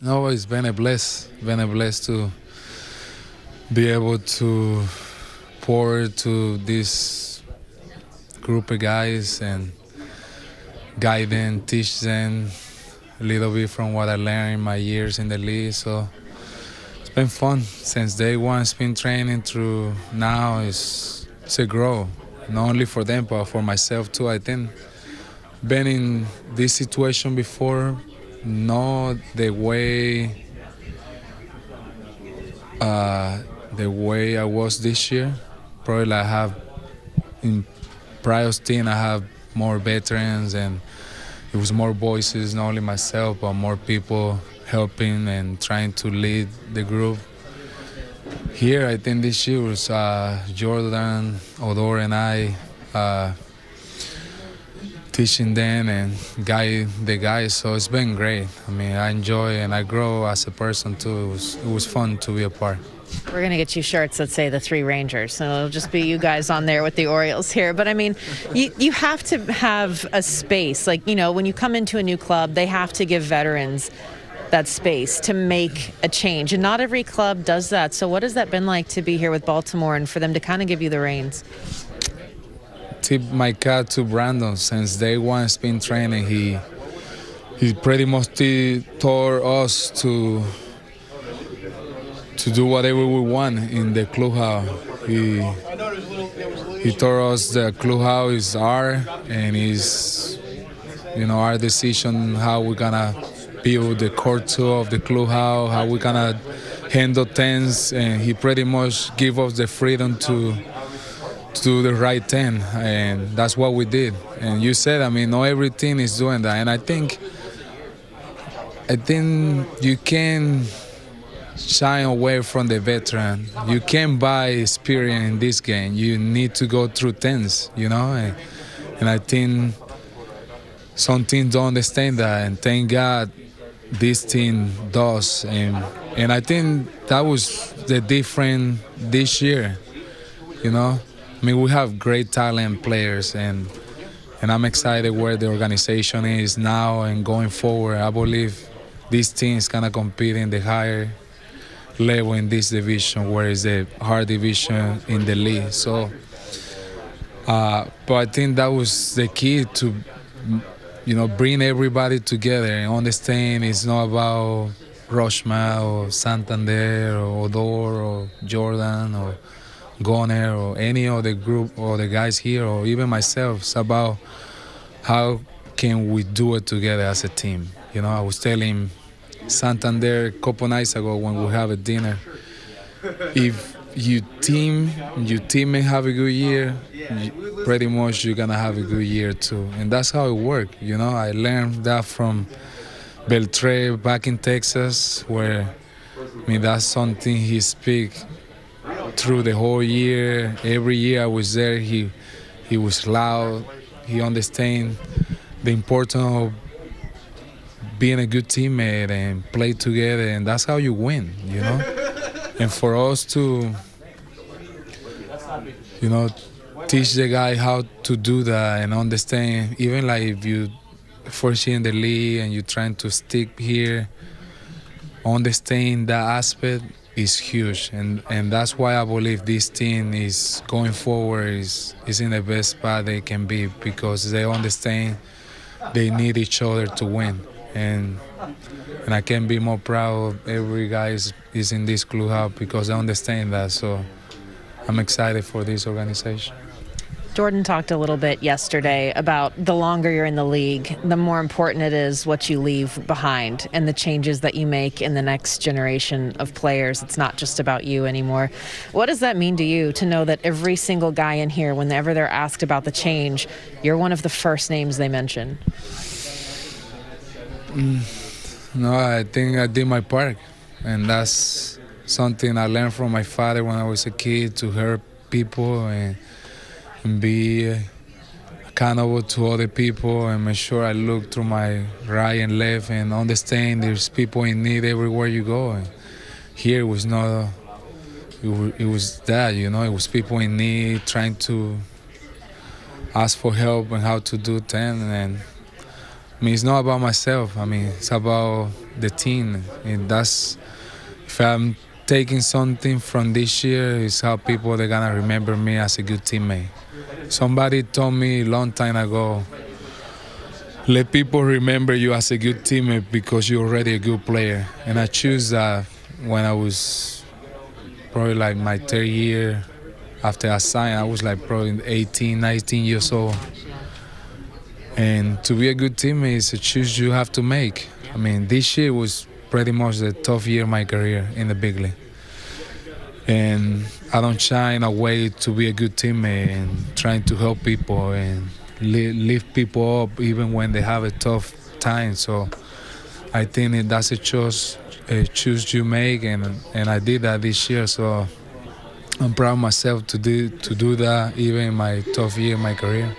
No, it's been a bless to be able to pour to this group of guys and guide them, teach them a little bit from what I learned in my years in the league. So it's been fun since day one. Spring training through now it's a grow, not only for them but for myself too. I think been in this situation before, not the way I was this year. Probably I have in prior team I have more veterans and it was more voices, not only myself but more people helping and trying to lead the group. Here I think this year was Jordan, Odor and I teaching them and guide the guys, so it's been great. I mean, I enjoy and I grow as a person too. It was fun to be a part. We're going to get you shirts that say the Three Rangers, so it'll just be you guys on there with the Orioles here. But I mean, you have to have a space. Like, you know, when you come into a new club, they have to give veterans that space to make a change. And not every club does that. So what has that been like to be here with Baltimore and for them to kind of give you the reins? Tip my cap to Brandon. Since day one spring training, he pretty much taught us to do whatever we want in the clubhouse. He taught us the clubhouse is our and is, you know, our decision how we're gonna build the core tour of the clubhouse, how we're gonna handle things, and he pretty much give us the freedom to do the right thing, and that's what we did. And you said, I mean, not every team is doing that, and I think you can shy away from the veteran. You can't buy experience in this game. You need to go through things, you know, and I think some teams don't understand that, and thank God this team does, and I think that was the difference this year, you know. I mean, we have great talent players, and I'm excited where the organization is now and going forward. I believe this team is going to compete in the higher level in this division, where it's the hard division in the league. So, but I think that was the key to, you know, bring everybody together and understand it's not about Rushma or Santander or Odor or Jordan or Goner or any of the group or the guys here or even myself. It's about how can we do it together as a team. You know, I was telling Santander a couple nights ago when we have a dinner, if you team and have a good year, pretty much you're gonna have a good year too. And that's how it works. You know, I learned that from Beltre back in Texas, where, I mean, that's something he speak through the whole year. Every year I was there, he was loud. He understand the importance of being a good teammate and play together, and that's how you win, you know. And for us to, you know, teach the guy how to do that and understand, even like if you first year in the league and you're trying to stick here, understand that aspect is huge, and that's why I believe this team is going forward is in the best spot they can be, because they understand they need each other to win, and I can't be more proud of every guy is in this clubhouse because they understand that. So I'm excited for this organization. Jordan talked a little bit yesterday about the longer you're in the league, the more important it is what you leave behind and the changes that you make in the next generation of players. It's not just about you anymore. What does that mean to you to know that every single guy in here, whenever they're asked about the change, you're one of the first names they mention? No, I think I did my part, and that's something I learned from my father when I was a kid, to help people and be accountable to other people and make sure I look through my right and left and understand there's people in need everywhere you go. And here it was not, it was that, you know, it was people in need trying to ask for help and how to do things. And I mean, it's not about myself. I mean, it's about the team. And that's, if I'm taking something from this year, is how people they're gonna remember me as a good teammate. Somebody told me a long time ago, let people remember you as a good teammate because you're already a good player. And I choose that when I was probably like my third year after I signed. I was like probably 18, 19 years old. And to be a good teammate is a choice you have to make. I mean, this year was pretty much the tough year of my career in the big league. And I don't shy away to be a good teammate and trying to help people and lift people up even when they have a tough time. So I think that's a choice you make, and I did that this year. So I'm proud of myself to do that even in my tough year in my career.